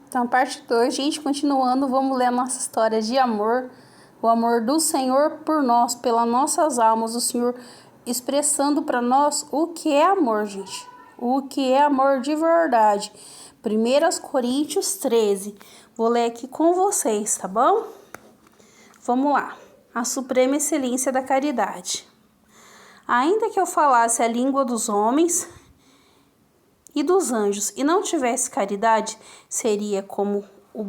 Então, parte 2, gente, continuando, vamos ler a nossa história de amor. O amor do Senhor por nós, pelas nossas almas. O Senhor expressando para nós o que é amor, gente. O que é amor de verdade. 1 Coríntios 13. Vou ler aqui com vocês, tá bom? Vamos lá. A suprema excelência da caridade. Ainda que eu falasse a língua dos homens e dos anjos e não tivesse caridade, seria como o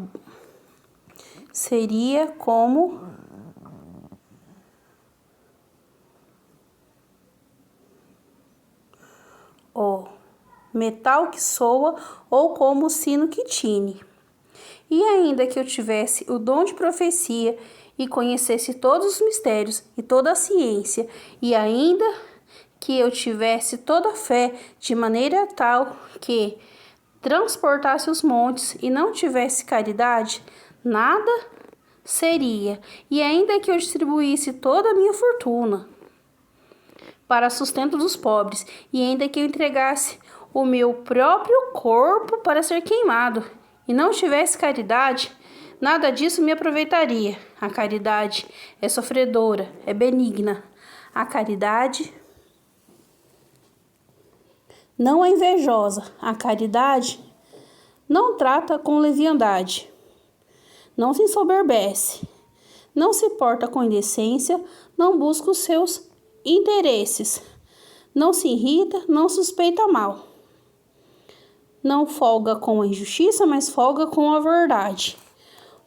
metal que soa ou como o sino que tine. E ainda que eu tivesse o dom de profecia e conhecesse todos os mistérios e toda a ciência, e ainda que eu tivesse toda a fé de maneira tal que transportasse os montes e não tivesse caridade, nada seria. E ainda que eu distribuísse toda a minha fortuna para sustento dos pobres, e ainda que eu entregasse o meu próprio corpo para ser queimado, e não tivesse caridade, nada disso me aproveitaria. A caridade é sofredora, é benigna. A caridade não é invejosa. A caridade não trata com leviandade. Não se ensoberbece. Não se porta com indecência. Não busca os seus interesses. Não se irrita, não suspeita mal. Não folga com a injustiça, mas folga com a verdade.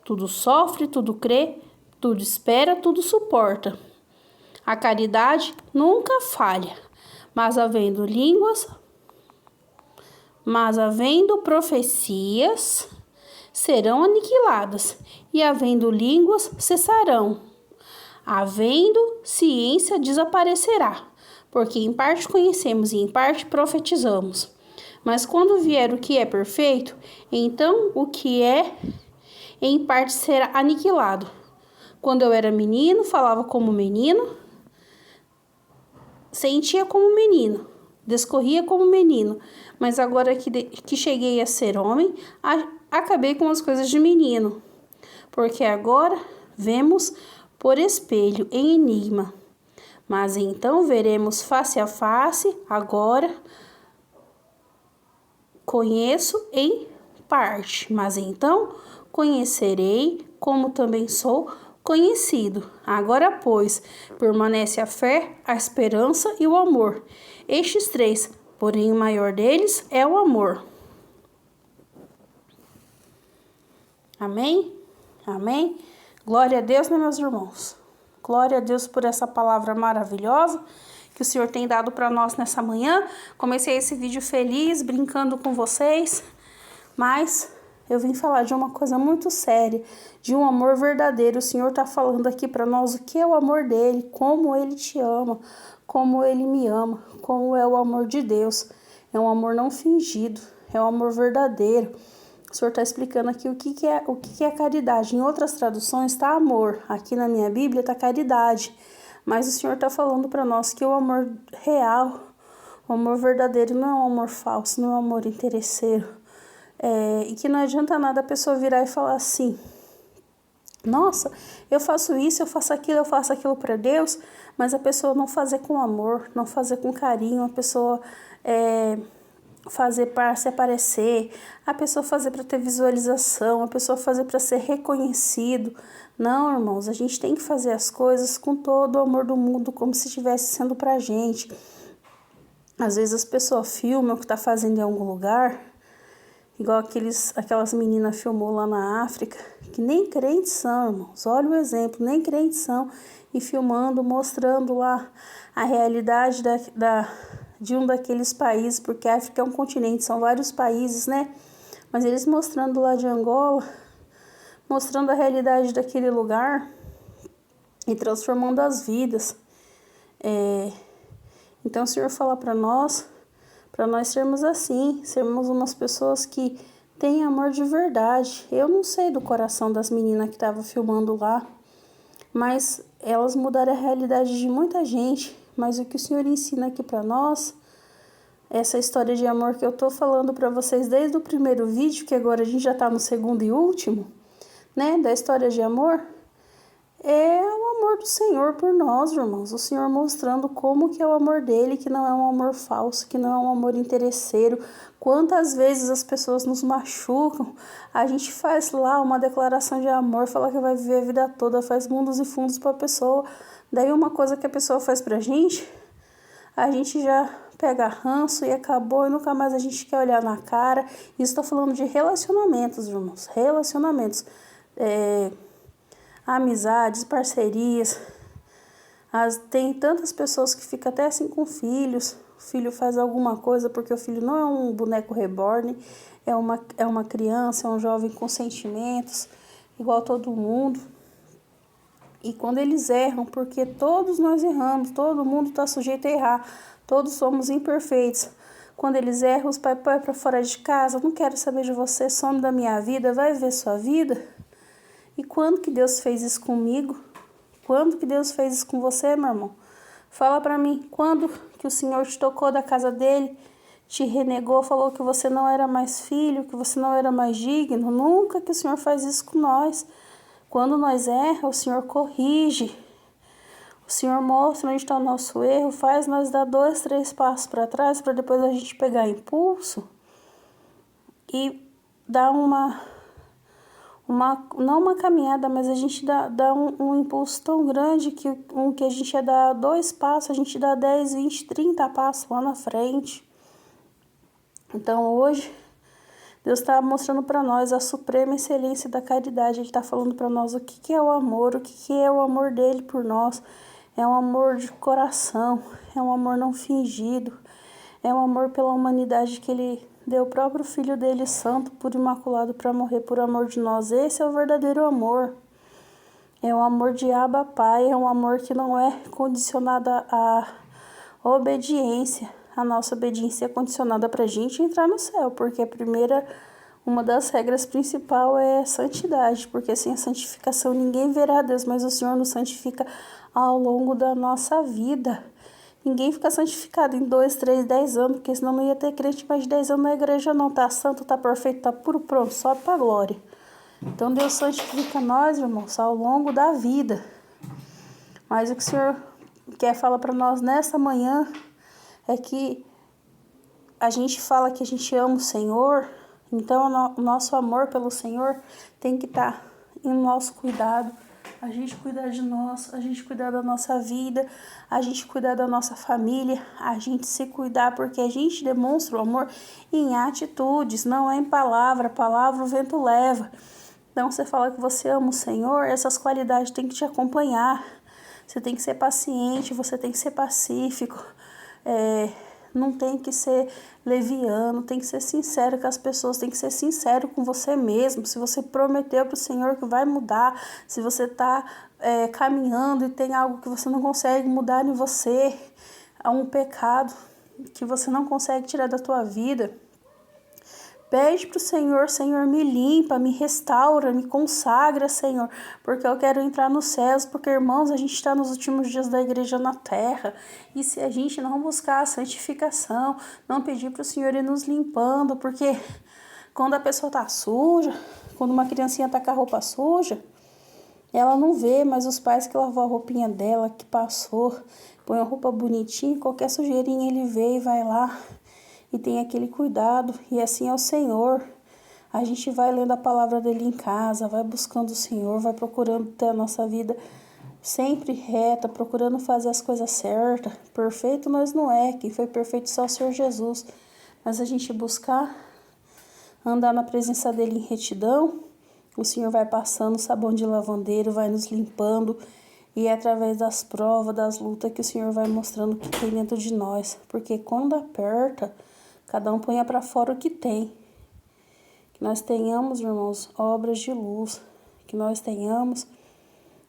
Tudo sofre, tudo crê, tudo espera, tudo suporta. A caridade nunca falha, mas havendo profecias, serão aniquiladas, e havendo línguas, cessarão. Havendo ciência, desaparecerá, porque em parte conhecemos e em parte profetizamos. Mas quando vier o que é perfeito, então o que é em parte será aniquilado. Quando eu era menino, falava como menino, sentia como menino, discorria como menino. Mas agora que cheguei a ser homem, acabei com as coisas de menino. Porque agora vemos por espelho, em enigma. Mas então veremos face a face, agora conheço em parte, mas então conhecerei como também sou conhecido. Agora, pois, permanece a fé, a esperança e o amor. Estes três, porém o maior deles é o amor. Amém? Amém? Glória a Deus, né, meus irmãos? Glória a Deus por essa palavra maravilhosa que o Senhor tem dado para nós nessa manhã. Comecei esse vídeo feliz, brincando com vocês, mas eu vim falar de uma coisa muito séria, de um amor verdadeiro. O Senhor está falando aqui para nós o que é o amor dele, como ele te ama, como ele me ama, como é o amor de Deus. É um amor não fingido, é um amor verdadeiro. O Senhor está explicando aqui o que é caridade. Em outras traduções está amor. Aqui na minha Bíblia está caridade. Mas o Senhor está falando para nós que o amor real, o amor verdadeiro, não é um amor falso, não é um amor interesseiro. E que não adianta nada a pessoa virar e falar assim: nossa, eu faço isso, eu faço aquilo para Deus, mas a pessoa não fazer com amor, não fazer com carinho, a pessoa fazer para se aparecer, a pessoa fazer para ter visualização, a pessoa fazer para ser reconhecido. Não, irmãos, a gente tem que fazer as coisas com todo o amor do mundo, como se estivesse sendo pra gente. Às vezes as pessoas filmam o que tá fazendo em algum lugar, igual aquelas meninas filmou lá na África, que nem crentes são, irmãos. Olha o exemplo, nem crentes são, e filmando, mostrando lá a realidade de um daqueles países, porque a África é um continente, são vários países, né? Mas eles mostrando lá de Angola, mostrando a realidade daquele lugar e transformando as vidas. Então o Senhor fala para nós sermos assim, sermos umas pessoas que têm amor de verdade. Eu não sei do coração das meninas que estavam filmando lá, mas elas mudaram a realidade de muita gente. Mas o que o Senhor ensina aqui para nós essa história de amor que eu tô falando para vocês desde o primeiro vídeo, que agora a gente já tá no segundo e último, né, da história de amor, é o amor do Senhor por nós, irmãos. O Senhor mostrando como que é o amor dele, que não é um amor falso, que não é um amor interesseiro. Quantas vezes as pessoas nos machucam, a gente faz lá uma declaração de amor, fala que vai viver a vida toda, faz mundos e fundos pra pessoa. Daí uma coisa que a pessoa faz pra gente, a gente já pega ranço e acabou e nunca mais a gente quer olhar na cara. Isso tô falando de relacionamentos, irmãos. Relacionamentos. Amizades, parcerias. Tem tantas pessoas que ficam até assim com filhos. O filho faz alguma coisa porque o filho não é um boneco reborn, é uma criança, é um jovem com sentimentos, igual todo mundo. E quando eles erram, porque todos nós erramos, todo mundo está sujeito a errar, todos somos imperfeitos. Quando eles erram, os pais põem para fora de casa, não quero saber de você, some da minha vida, vai viver sua vida. E quando que Deus fez isso comigo? Quando que Deus fez isso com você, meu irmão? Fala para mim, quando que o Senhor te tocou da casa dele, te renegou, falou que você não era mais filho, que você não era mais digno? Nunca que o Senhor faz isso com nós. Quando nós erramos, o Senhor corrige. O Senhor mostra onde está o nosso erro, faz nós dar 2, 3 passos para trás, para depois a gente pegar impulso e dar não uma caminhada, mas a gente dá um impulso tão grande que que a gente ia dar 2 passos, a gente dá 10, 20, 30 passos lá na frente. Então hoje, Deus está mostrando para nós a suprema excelência da caridade. Ele está falando para nós o que é o amor, o que é o amor dele por nós. É um amor de coração, é um amor não fingido, é um amor pela humanidade que ele deu o próprio Filho dele, santo, puro e imaculado, para morrer por amor de nós. Esse é o verdadeiro amor. É um amor de Abba Pai, é um amor que não é condicionado à obediência. A nossa obediência é condicionada para a gente entrar no céu, porque uma das regras principais é a santidade, porque sem a santificação ninguém verá a Deus, mas o Senhor nos santifica ao longo da nossa vida. Ninguém fica santificado em 2, 3, 10 anos, porque senão não ia ter crente mais de 10 anos na igreja não. Tá santo, tá perfeito, tá puro, pronto, sobe pra glória. Então Deus santifica nós, irmãos, ao longo da vida. Mas o que o Senhor quer falar para nós nessa manhã é que a gente fala que a gente ama o Senhor, então o nosso amor pelo Senhor tem que estar em nosso cuidado. A gente cuidar de nós, a gente cuidar da nossa vida, a gente cuidar da nossa família, a gente se cuidar, porque a gente demonstra o amor em atitudes, não é em palavra. Palavra o vento leva. Então você fala que você ama o Senhor, essas qualidades têm que te acompanhar. Você tem que ser paciente, você tem que ser pacífico, não tem que ser leviano, tem que ser sincero com as pessoas, tem que ser sincero com você mesmo. Se você prometeu para o Senhor que vai mudar, se você está caminhando e tem algo que você não consegue mudar em você, há um pecado que você não consegue tirar da tua vida, pede para o Senhor: Senhor, me limpa, me restaura, me consagra, Senhor, porque eu quero entrar nos céus, porque, irmãos, a gente está nos últimos dias da igreja na terra, e se a gente não buscar a santificação, não pedir para o Senhor ir nos limpando, porque quando a pessoa está suja, quando uma criancinha está com a roupa suja, ela não vê, mas os pais que lavou a roupinha dela, que passou, põe a roupa bonitinha, qualquer sujeirinha ele vê e vai lá e tem aquele cuidado. E assim é o Senhor. A gente vai lendo a palavra dele em casa, vai buscando o Senhor, vai procurando ter a nossa vida sempre reta, procurando fazer as coisas certas. Perfeito nós não é, quem foi perfeito só o Senhor Jesus. Mas a gente buscar andar na presença dele em retidão, o Senhor vai passando o sabão de lavandeiro, vai nos limpando, e é através das provas, das lutas que o Senhor vai mostrando o que tem dentro de nós. Porque quando aperta, cada um põe para fora o que tem. Que nós tenhamos, irmãos, obras de luz. Que nós tenhamos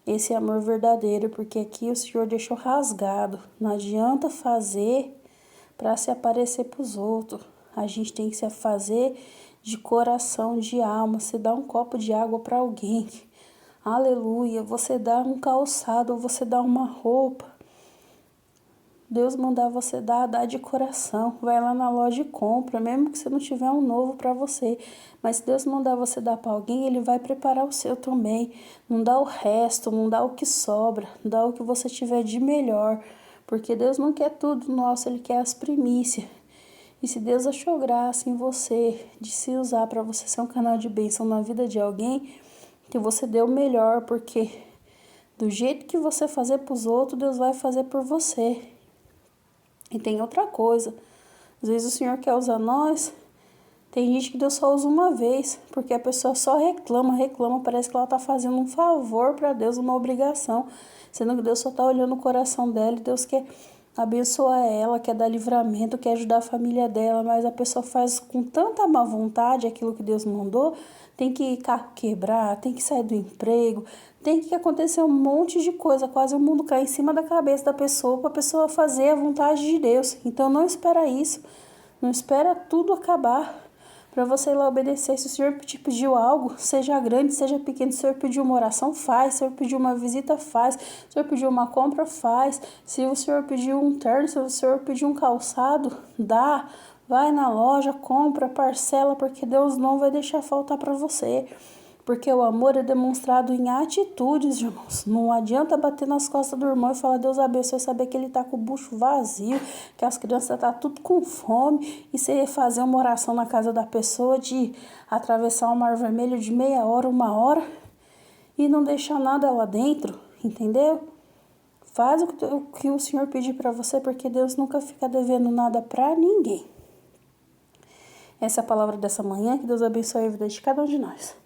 esse amor verdadeiro, porque aqui o Senhor deixou rasgado. Não adianta fazer para se aparecer para os outros. A gente tem que se fazer de coração, de alma. Você dá um copo de água para alguém, aleluia. Você dá um calçado, ou você dá uma roupa, Deus mandar você dar, dá de coração. Vai lá na loja e compra, mesmo que você não tiver um novo para você. Mas se Deus mandar você dar para alguém, Ele vai preparar o seu também. Não dá o resto, não dá o que sobra, dá o que você tiver de melhor. Porque Deus não quer tudo nosso, Ele quer as primícias. E se Deus achou graça em você, de se usar para você ser um canal de bênção na vida de alguém, que você dê o melhor, porque do jeito que você fazer para os outros, Deus vai fazer por você. E tem outra coisa, às vezes o Senhor quer usar nós, tem gente que Deus só usa uma vez, porque a pessoa só reclama, parece que ela está fazendo um favor para Deus, uma obrigação, sendo que Deus só está olhando o coração dela e Deus quer abençoar ela, quer dar livramento, quer ajudar a família dela, mas a pessoa faz com tanta má vontade aquilo que Deus mandou, tem que carro quebrar, tem que sair do emprego, tem que acontecer um monte de coisa, quase o mundo cai em cima da cabeça da pessoa para a pessoa fazer a vontade de Deus. Então não espera isso, não espera tudo acabar para você ir lá obedecer. Se o Senhor te pediu algo, seja grande, seja pequeno, se o Senhor pediu uma oração, faz. Se o Senhor pediu uma visita, faz. Se o Senhor pediu uma compra, faz. Se o Senhor pediu um terno, se o Senhor pediu um calçado, dá. Vai na loja, compra, parcela, porque Deus não vai deixar faltar para você. Porque o amor é demonstrado em atitudes, irmãos. Não adianta bater nas costas do irmão e falar Deus abençoe, saber que ele tá com o bucho vazio, que as crianças tá tudo com fome, e você fazer uma oração na casa da pessoa de atravessar o mar vermelho de meia hora, 1 hora, e não deixar nada lá dentro, entendeu? Faz o que o Senhor pedir para você, porque Deus nunca fica devendo nada para ninguém. Essa é a palavra dessa manhã, que Deus abençoe a vida de cada um de nós.